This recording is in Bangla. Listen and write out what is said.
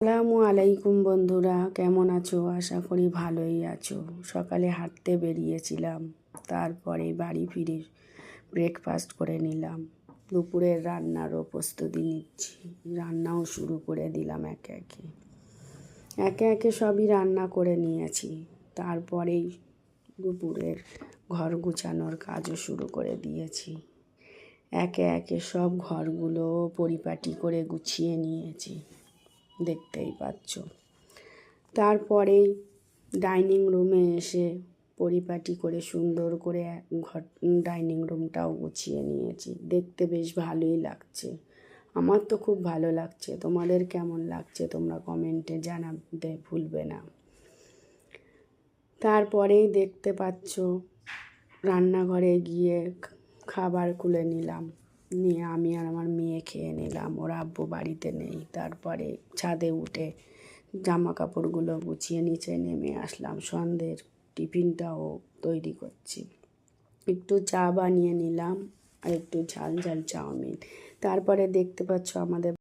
আসসালামু আলাইকুম বন্ধুরা, কেমন আছো? আশা করি ভালোই আছো। সকালে হাঁটতে বেরিয়েছিলাম, তারপরে বাড়ি ফিরে ব্রেকফাস্ট করে নিলাম। দুপুরের রান্নারও প্রস্তুতি নিচ্ছি, রান্নাও শুরু করে দিলাম। একে একে একে একে সবই রান্না করে নিয়েছি। তারপরেই দুপুরের ঘর গুছানোর কাজও শুরু করে দিয়েছি। একে একে সব ঘরগুলো পরিপাটি করে গুছিয়ে নিয়েছি, দেখতেই পাচ্ছ। তারপরেই ডাইনিং রুমে এসে পরিপাটি করে সুন্দর করে ঘর ডাইনিং রুমটাও গুছিয়ে নিয়েছি। দেখতে বেশ ভালোই লাগছে, আমার তো খুব ভালো লাগছে। তোমাদের কেমন লাগছে তোমরা কমেন্টে জানাতে ভুলবে না। তারপরেই দেখতে পাচ্ছ রান্নাঘরে গিয়ে খাবার খুলে নিলাম, নিয়ে আমি আর আমার মেয়ে খেয়ে নিলাম। ওর আব্বু বাড়িতে নেই। তারপরে ছাদে উঠে জামা কাপড়গুলো গুছিয়ে নিচে নেমে আসলাম। সন্ধ্যের টিফিনটাও তৈরি করছি। একটু চা বানিয়ে নিলাম আর একটু ঝাল ঝাল চাউমিন। তারপরে দেখতে পাচ্ছ আমাদের